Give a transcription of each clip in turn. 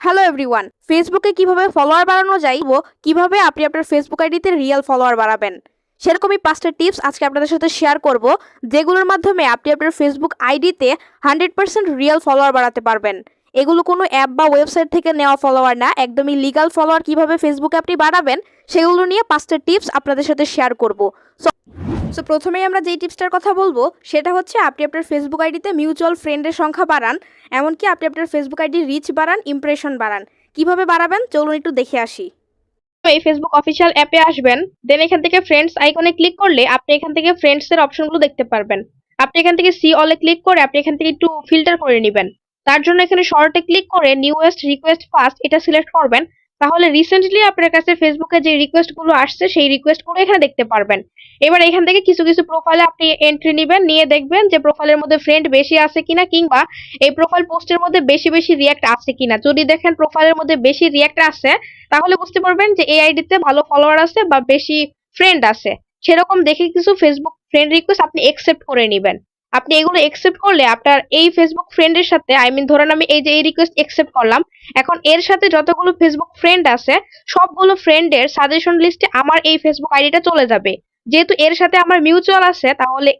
Hello everyone, ফেসবুকে কিভাবে follower বাড়ানো যায় ও কিভাবে আপনি আপনার ফেসবুক আইডিতে রিয়েল ফলোয়ার বাড়াবেন সেরকমই 5টা টিপস আজকে আপনাদের সাথে শেয়ার করব, যেগুলোর মাধ্যমে আপনি আপনার ফেসবুক আইডিতে 100% রিয়েল ফলোয়ার বাড়াতে পারবেন। এগুলো কোনো অ্যাপ বা ওয়েবসাইট থেকে নেওয়া ফলোয়ার না, একদমই লিগ্যাল ফলোয়ার কিভাবে ফেসবুকে আপনি বাড়াবেন সেগুলো নিয়ে 5টা টিপস আপনাদের সাথে শেয়ার করব। সো প্রথমেই আমরা যেই টিপসটার কথা বলবো সেটা হচ্ছে আপনি আপনার ফেসবুক আইডিতে মিউচুয়াল ফ্রেন্ডের সংখ্যা বাড়ান, এমনকি আপনি আপনার ফেসবুক আইডির রিচ বাড়ান, ইমপ্রেশন বাড়ান। কিভাবে বাড়াবেন চলুন একটু দেখে আসি। এই ফেসবুক অফিসিয়াল অ্যাপে আসবেন, দেন এখান থেকে ফ্রেন্ডস আইকনে ক্লিক করলে আপনি এখান থেকে ফ্রেন্ডস এর অপশনগুলো দেখতে পারবেন। আপনি এখান থেকে সি অলে ক্লিক করে আপনি এখান থেকে একটু ফিল্টার করে নেবেন। তার জন্য এখানে শর্টে ক্লিক করে নিউয়েস্ট রিকোয়েস্ট ফার্স্ট এটা সিলেক্ট করবেন। তাহলে রিসেন্টলি আপনার কাছে ফেসবুকে যে রিকোয়েস্ট গুলো আসছে সেই রিকোয়েস্ট গুলো এখানে দেখতে পারবেন। এবার এখান থেকে কিছু কিছু প্রোফাইলে আপনি এন্ট্রি নেবেন, নিয়ে দেখবেন যে প্রোফাইলের মধ্যে ফ্রেন্ড বেশি আছে কিনা, কিংবা এই প্রোফাইল পোস্টের মধ্যে বেশি বেশি রিয়াক্ট আছে কিনা। যদি দেখেন প্রোফাইলের মধ্যে বেশি রিয়াক্ট আছে তাহলে বুঝতে পারবেন যে এই আইডিতে ভালো ফলোয়ার আছে বা বেশি ফ্রেন্ড আছে। সেরকম দেখে কিছু ফেসবুক ফ্রেন্ড রিকোয়েস্ট আপনি একসেপ্ট করে নেবেন। আপনি এগুলো একসেপ্ট করলে আপনার এই ফেসবুক ফ্রেন্ডের সাথে ধরেন আমি এই যে এই রিকোয়েস্ট একসেপ্ট করলাম, এখন এর সাথে যতগুলো ফেসবুক ফ্রেন্ড আছে সবগুলো ফ্রেন্ডের সাজেশন লিস্টে আমার এই ফেসবুক আইডিটা চলে যাবে। যেহেতু এর সাথে আমার মিউচুয়াল আছে, তাহলে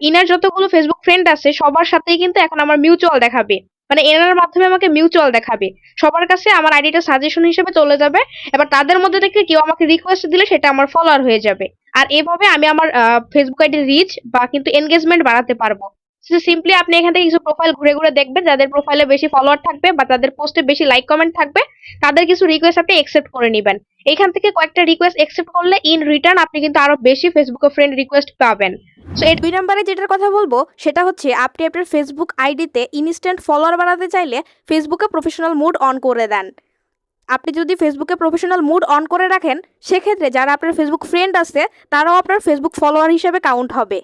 ইনার যতগুলো ফেসবুক ফ্রেন্ড আছে সবার সাথেই কিন্তু এখন আমার মিউচুয়াল দেখাবে। এনার মাধ্যমে আমাকে মিউচুয়াল দেখাবে, সবার কাছে আমার আইডিটা সাজেশন হিসেবে চলে যাবে। এবার তাদের মধ্যে থেকে কেউ আমাকে রিকোয়েস্ট দিলে সেটা আমার ফলোয়ার হয়ে যাবে। আর এভাবে আমি আমার ফেসবুক আইডির রিচ বা কিন্তু এনগেজমেন্ট বাড়াতে পারবো। সিম্পলি আপনি এখান থেকে কিছু প্রোফাইল ঘুরে ঘুরে দেখবেন, যাদের প্রোফাইলে বেশি ফলোয়ার থাকবে বা তাদের পোস্টে বেশি লাইক কমেন্ট থাকবে, তাদের কিছু রিকোয়েস্ট আপনি একসেপ্ট করে নেবেন। এইখান থেকে কয়েকটা রিকোয়েস্ট একসেপ্ট করলে ইন রিটার্ন আপনি কিন্তু আরো বেশি ফেসবুকে ফ্রেন্ড রিকোয়েস্ট পাবেন। সো এর 2 নম্বরে যেটার কথা বলবো সেটা হচ্ছে আপনি আপনার ফেসবুক আইডিতে ইনস্ট্যান্ট ফলোয়ার বাড়াতে চাইলে ফেসবুকে প্রফেশনাল মুড অন করে দেন। আপনি যদি ফেসবুকে প্রফেশনাল মুড অন করে রাখেন সেক্ষেত্রে যারা আপনার ফেসবুক ফ্রেন্ড আছে তারাও আপনার ফেসবুক ফলোয়ার হিসেবে কাউন্ট হবে।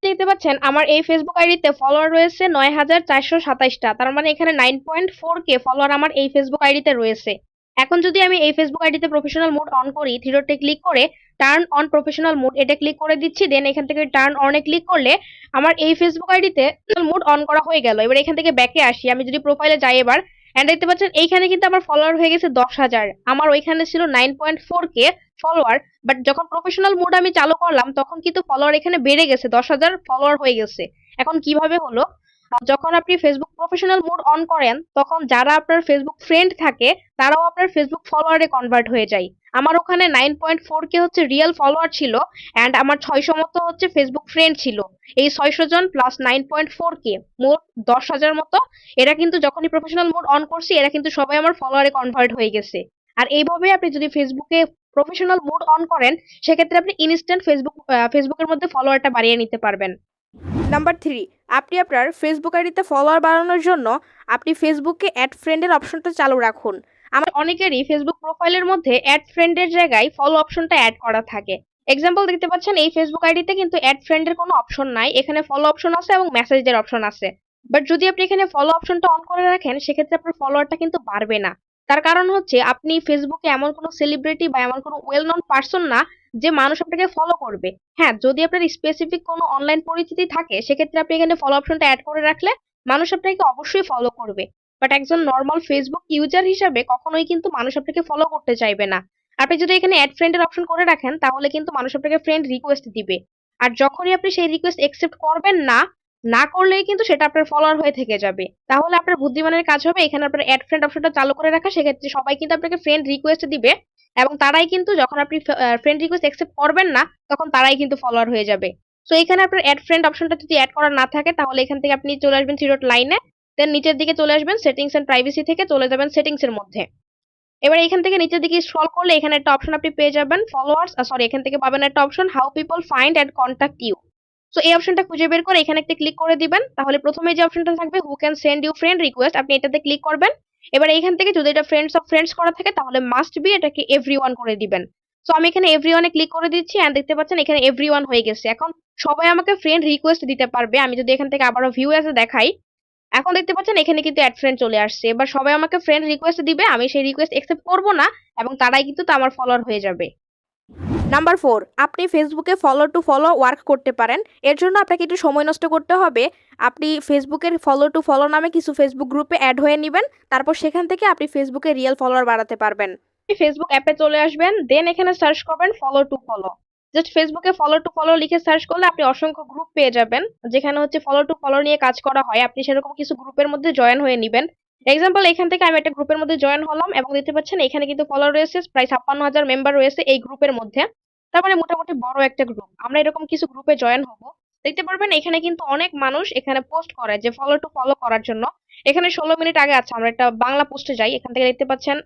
দেখতে পাচ্ছেন আমার এই ফেসবুক আইডিতে ফলোয়ার রয়েছে 9427টা, তার মানে এখানে 9.4K ফলোয়ার আমার এই ফেসবুক আইডিতে রয়েছে। এখন যদি আমি এই ফেসবুক আইডিতে প্রফেশনাল মোড অন করি, থ্রি ডটে ক্লিক করে টার্ন অন প্রফেশনাল মোড এটা ক্লিক করে দিচ্ছি, দেন এখান থেকে টার্ন অনে ক্লিক করলে আমার এই ফেসবুক আইডিতে মোড অন করা হয়ে গেল। এবার এখান থেকে ব্যাকে আসি, আমি যদি প্রোফাইলে যাই এবার, এন্ড দেখতে পাচ্ছেন এইখানে কিন্তু আমার ফলোয়ার হয়ে গেছে 10,000। আমার ওইখানে ছিল 9.4K ফলোয়ার, বাট যখন প্রফেশনাল মোড আমি চালু করলাম তখন কিন্তু ফলোয়ার এখানে বেড়ে গেছে, 10,000 ফলোয়ার হয়ে গেছে। এখন কিভাবে হলো? যখন আপনি ফেসবুক প্রফেশনাল মোড অন করেন তখন যারা আপনার ফেসবুক ফ্রেন্ড থাকে তারাও আপনার ফেসবুক ফলোয়ারে কনভার্ট হয়ে যায়। আমার ওখানে 9.4K হচ্ছে রিয়েল ফলোয়ার ছিল, অ্যান্ড আমার 600 মতো হচ্ছে ফেসবুক ফ্রেন্ড ছিল। এই 600 জন প্লাস 9.4K মোট 10,000 মতো। এরা কিন্তু যখনই প্রফেশনাল মোড অন করছি এরা কিন্তু সবাই আমার ফলোয়ারে কনভার্ট হয়ে গেছে। আর এইভাবে আপনি যদি ফেসবুকে প্রফেশনাল মোড অন করেন সেক্ষেত্রে আপনি ইনস্ট্যান্ট ফেসবুকের মধ্যে ফলোয়ারটা বাড়িয়ে নিতে পারবেন। নাম্বার 3, আপনি আপনার ফেসবুক আইডিতে ফলোয়ার বাড়ানোর জন্য আপনি ফেসবুকে অ্যাড ফ্রেন্ডের অপশনটা চালু রাখুন। আমার অনেকেরই ফেসবুক প্রোফাইলের মধ্যে অ্যাড ফ্রেন্ডের জায়গায় ফলো অপশনটা অ্যাড করা থাকে। এক্সাম্পল দেখতে পাচ্ছেন এই ফেসবুক আইডিতে কিন্তু অ্যাড ফ্রেন্ডের কোনো অপশন নাই, এখানে ফলো অপশন আছে এবং মেসেজ দেওয়ার অপশন আছে। বাট যদি আপনি এখানে ফলো অপশনটা অন করে রাখেন সেক্ষেত্রে আপনার ফলোয়ারটা কিন্তু বাড়বে না। তার কারণ হচ্ছে আপনি ফেসবুকে এমন কোনো সেলিব্রিটি বা এমন কোনো ওয়েল নন পার্সন না যে মানুষ আপনাকে ফলো করবে। হ্যাঁ, যদি আপনার স্পেসিফিক কোনো অনলাইন পরিচিতি থাকে সেক্ষেত্রে আপনি এখানে ফলো অপশনটা অ্যাড করে রাখলে মানুষ আপনাকে অবশ্যই ফলো করবে। বাট একজন নর্মাল ফেসবুক ইউজার হিসাবে কখনোই কিন্তু মানুষ আপনাকে ফলো করতে চাইবে না। আপনি যদি এখানে অ্যাড ফ্রেন্ডের অপশন করে রাখেন তাহলে কিন্তু মানুষ আপনাকে ফ্রেন্ড রিকোয়েস্ট দিবে। আর যখনই আপনি সেই রিকোয়েস্ট একসেপ্ট করবেন না, না করলেই কিন্তু সেটা আপনার ফলোয়ার হয়ে থেকে যাবে। তাহলে আপনার বুদ্ধিমানের কাজ হবে এখানে আপনার অ্যাড ফ্রেন্ড অপশনটা চালু করে রাখা, সেক্ষেত্রে সবাই কিন্তু আপনাকে ফ্রেন্ড রিকোয়েস্ট দিবে এবং তারাই কিন্তু যখন আপনি ফ্রেন্ড রিকোয়েস্ট একসেপ্ট করবেন না তখন তারাই কিন্তু ফলোয়ার হয়ে যাবে। তো এখানে আপনার অ্যাড ফ্রেন্ড অপশনটা যদি অ্যাড করা না থাকে তাহলে এখান থেকে আপনি চলে আসবেন থ্রি ডট লাইনে, দেন নিচের দিকে চলে আসবেন সেটিংস এন্ড প্রাইভেসি থেকে চলে যাবেন সেটিংস এর মধ্যে। এবার এখান থেকে নিচের দিকে স্ক্রল করলে এখানে একটা অপশন আপনি পেয়ে যাবেন ফলোয়ার্স, সরি এখান থেকে পাবেন একটা option how people find and contact you. So এই অপশনটা খুঁজে বের করে এখানে একটা ক্লিক করে দিবেন। তাহলে প্রথমে যে অপশনটা থাকবে who can send you friend request, আপনি এটাতে ক্লিক করবেন। এবার এখান থেকে যদি এটা ফ্রেন্ডস অফ ফ্রেন্ডস করা থাকে তাহলে মাস্ট বি এটাকে এভরিওয়ান করে দিবেন। সো আমি এখানে এভরিওয়ানে ক্লিক করে দিচ্ছি এন্ড দেখতে পাচ্ছেন এখানে এভরিওয়ান হয়ে গেছে। এখন সবাই আমাকে ফ্রেন্ড রিকোয়েস্ট দিতে পারবে। আমি যদি এখান থেকে আবারও ভিউ এসে দেখাই, এখন দেখতে পাচ্ছেন এখানে কিন্তু অ্যাড ফ্রেন্ড চলে আসছে। এবার সবাই আমাকে ফ্রেন্ড রিকোয়েস্ট দিবে, আমি সেই রিকোয়েস্ট একসেপ্ট করব না এবং তারাই কিন্তু আমার ফলোয়ার হয়ে যাবে। নাম্বার 4, আপনি ফেসবুকে ফলো টু ফলো ওয়ার্ক করতে পারেন। এর জন্য আপনাকে একটু সময় নষ্ট করতে হবে। আপনি ফেসবুকের ফলো টু ফলো নামে কিছু ফেসবুক গ্রুপে অ্যাড হয়ে নিবেন। তারপর সেখান থেকে আপনি ফেসবুকে রিয়েল ফলোয়ার বাড়াতে পারবেন। ফেসবুক অ্যাপে চলে আসবেন, দেন এখানে সার্চ করবেন ফলো টু ফলো। জাস্ট ফেসবুকে ফলো টু ফলো লিখে সার্চ করলে আপনি অসংখ্য গ্রুপ পেয়ে যাবেন, যেখানে হচ্ছে ফলো টু ফলো নিয়ে কাজ করা হয়। আপনি সেরকম কিছু গ্রুপের মধ্যে জয়েন হয়ে নিবেন। এক্সাম্পল, এখান থেকে আমি একটা গ্রুপের মধ্যে জয়েন হলাম এবং দেখতে পাচ্ছেন এখানে কিন্তু ফলো রয়েছে প্রায় 56,000 মেম্বার রয়েছে এই গ্রুপের মধ্যে। তার মানে মোটামুটি বড় একটা গ্রুপ। আমরা এরকম কিছু গ্রুপে জয়েন হব। দেখতে পারবেন এখানে কিন্তু অনেক মানুষ এখানে পোস্ট করে যে ফলো টু ফলো করার জন্য। এখানে 16 মিনিট আগে আছে, আমরা একটা বাংলা পোস্টে যাই, এখান থেকে দেখতে পাচ্ছেন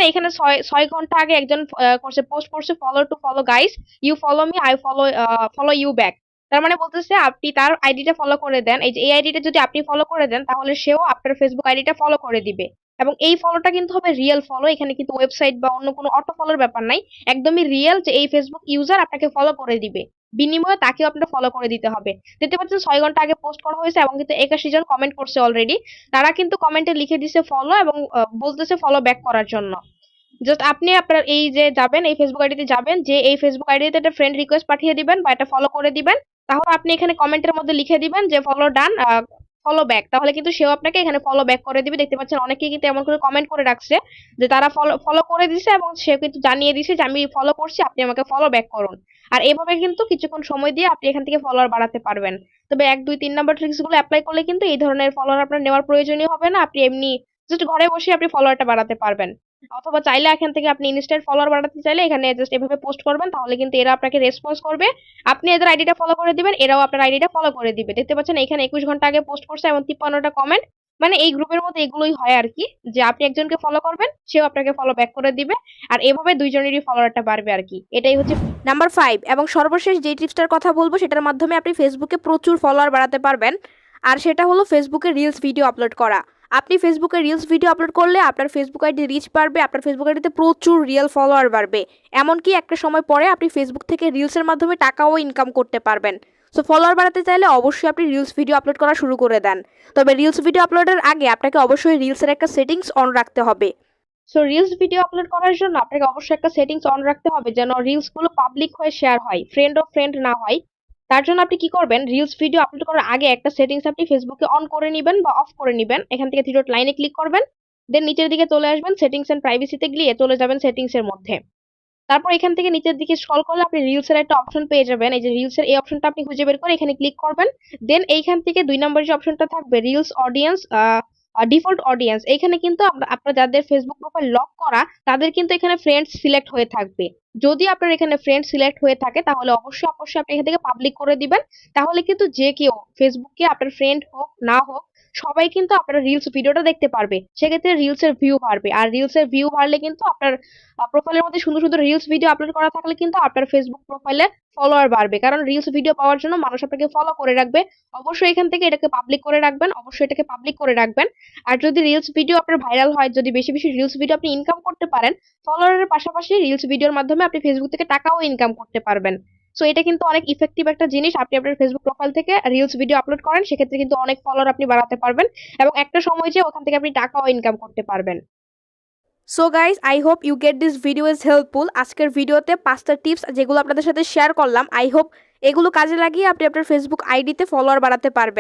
এখানে 6 ঘন্টা আগে একজন করছে, পোস্ট করছে follow to follow guys, you follow me, I follow you back. তার মানে বলতেছে আপনি তার আইডিটা ফলো করে দেন, এই যে এই আইডিটা যদি আপনি ফলো করে দেন তাহলে সেও আপনার ফেসবুক আইডিটা ফলো করে দিবে। এবং এই ফলোটা কিন্তু হবে রিয়েল ফলো, এখানে কিন্তু ওয়েবসাইট বা অন্য কোনো অটো ফলোর ব্যাপার নাই। একদমই রিয়েল যে এই ফেসবুক ইউজার আপনাকে ফলো করে দিবে, বিনিময়ে তাকেও আপনার ফলো করে দিতে হবে। দেখতে পাচ্ছেন 6 ঘন্টা আগে পোস্ট করা হয়েছে এবং কিন্তু 81 জন কমেন্ট করছে অলরেডি। তারা কিন্তু কমেন্টে লিখে দিছে ফলো এবং বলতেছে ফলো ব্যাক করার জন্য। জাস্ট আপনি আপনার এই যে যাবেন, এই ফেসবুক আইডিতে যাবেন, যে এই ফেসবুক আইডিতে একটা ফ্রেন্ড রিকোয়েস্ট পাঠিয়ে দিবেন বা এটা ফলো করে দিবেন। তাহলে আপনি এখানে কমেন্টের মধ্যে লিখে দিবেন যে ফলো ডান, ফলো ব্যাক, তাহলে কিন্তু সেও আপনাকে এখানে ফলো ব্যাক করে দিবে। দেখতে পাচ্ছেন অনেকেই কিন্তু এমন করে কমেন্ট করে রাখছে যে তারা ফলো ফলো করে দিছে এবং সে কিন্তু জানিয়ে দিছে যে আমি ফলো করছি, আপনি আমাকে ফলো ব্যাক করুন। আর এভাবে কিন্তু কিছুক্ষণ সময় দিয়ে আপনি এখান থেকে ফলোয়ার বাড়াতে পারবেন। তবে 1, 2, 3 নাম্বার ট্রিক্স গুলো অ্যাপ্লাই করলে কিন্তু এই ধরনের ফলোয়ার আপনার নেওয়ার প্রয়োজনীয় হবে না। আপনি এমনি জাস্ট ঘরে বসে আপনি ফলোয়ারটা বাড়াতে পারবেন। অথবা চাইলে এখান থেকে আপনি ইনস্ট্যান্ট ফলোয়ার বাড়াতে চাইলে এখানে জাস্ট এভাবে পোস্ট করবেন, তাহলে কিন্তু এরা আপনাকে রেসপন্স করবে। আপনি এদের আইডিটা ফলো করে দিবেন, এরাও আপনার আইডিটা ফলো করে দিবে। দেখতে পাচ্ছেন এখানে 21 ঘন্টা আগে পোস্ট করছে এবং 53টা কমেন্ট। মানে এই গ্রুপের মধ্যে এগুলোই হয় আর কি, যে আপনি একজনকে ফলো করবেন, সেও আপনাকে ফলো ব্যাক করে দিবে। আর এভাবে দুইজনেরই ফলোয়ারটা বাড়বে আর কি। এটাই হচ্ছে নাম্বার 5 এবং সর্বশেষ যে টিপসটার কথা বলবো সেটার মাধ্যমে আপনি ফেসবুকে প্রচুর ফলোয়ার বাড়াতে পারবেন। আর সেটা হলো ফেসবুকে রিলস ভিডিও আপলোড করা। আপনি ফেসবুকে রিলস ভিডিও আপলোড করলে আপনার ফেসবুক আইডি রিচ বাড়বে, আপনার ফেসবুক আইডিতে প্রচুর রিয়েল ফলোয়ার বাড়বে। এমনকি একটা সময় পরে আপনি ফেসবুক থেকে রিলসের মাধ্যমে টাকাও ইনকাম করতে পারবেন। সো ফলোয়ার বাড়াতে চাইলে অবশ্যই আপনি রিলস ভিডিও আপলোড করা শুরু করে দেন। তবে রিলস ভিডিও আপলোডের আগে আপনাকে অবশ্যই রিলসের একটা সেটিংস অন রাখতে হবে। সো রিলস ভিডিও আপলোড করার জন্য আপনাকে অবশ্যই একটা সেটিংস অন রাখতে হবে, যেন রিলস গুলো পাবলিক হয়ে শেয়ার হয়, ফ্রেন্ড ও ফ্রেন্ড না হয়। তার জন্য আপনি কি করবেন, রিলস ভিডিও আপলোড করার আগে একটা সেটিংস আপনি ফেসবুকে অন করে নিবেন বা অফ করে নিবেন। এখান থেকে থ্রি ডট লাইনে ক্লিক করবেন, দেন নিচের দিকে চলে আসবেন, সেটিংস এন্ড প্রাইভেসিতে গিয়ে চলে যাবেন সেটিংস এর মধ্যে। তারপর এখান থেকে নিচের দিকে স্ক্রল করলে আপনি রিলস এর একটা অপশন পেয়ে যাবেন। এই যে রিলস এর এই অপশনটা আপনি খুঁজে বের করে এখানে ক্লিক করবেন। দেন এইখান থেকে 2 নম্বর যে অপশনটা থাকবে রিলস অডিয়েন্স, ডিফল্ট অডিয়েন্স, এখানে কিন্তু আপনার যাদের ফেসবুক প্রোফাইল লক করা তাদের কিন্তু এখানে ফ্রেন্ডস সিলেক্ট হয়ে থাকবে। যদি আপনার এখানে ফ্রেন্ড সিলেক্ট হয়ে থাকে তাহলে অবশ্যই অবশ্যই আপনি এখান থেকে পাবলিক করে দিবেন। তাহলে কিন্তু যে কেউ ফেসবুকে আপনার ফ্রেন্ড হোক না হোক সবাই কিন্তু আপনার রিলস ভিডিওটা দেখতে পারবে। সেক্ষেত্রে রিলস এর ভিউ বাড়বে, আর রিলস এর ভিউ বাড়লে কিন্তু আপনার প্রোফাইলের মধ্যে সুন্দর সুন্দর রিলস ভিডিও আপলোড করা থাকলে কিন্তু আপনার ফেসবুক প্রোফাইলে ফলোয়ার বাড়বে, কারণ রিলস ভিডিও পাওয়ার জন্য মানুষ আপনাকে ফলো করে রাখবে। অবশ্যই এখান থেকে এটাকে পাবলিক করে রাখবেন, অবশ্যই এটাকে পাবলিক করে রাখবেন। আর যদি রিলস ভিডিও আপনার ভাইরাল হয়, যদি বেশি বেশি রিলস ভিডিও আপনি ইনকাম করতে পারেন, ফলোয়ারের পাশাপাশি রিলস ভিডিওর মাধ্যমে আপনি ফেসবুক থেকে টাকাও ইনকাম করতে পারবেন। সো এটা কিন্তু অনেক ইফেক্টিভ একটা জিনিস। আপনি আপনার ফেসবুক প্রোফাইল থেকে রিলস ভিডিও আপলোড করেন, সেক্ষেত্রে কিন্তু অনেক ফলোয়ার আপনি বাড়াতে পারবেন এবং একটা সময় যে ওখান থেকে আপনি টাকাও ইনকাম করতে পারবেন। So guys, I hope you get this video is helpful. আজকের ভিডিওতে 5টা টিপস যেগুলো আপনাদের সাথে শেয়ার করলাম, আই হোপ এগুলো কাজে লাগিয়ে আপনি আপনার ফেসবুক আইডিতে ফলোয়ার বাড়াতে পারবেন।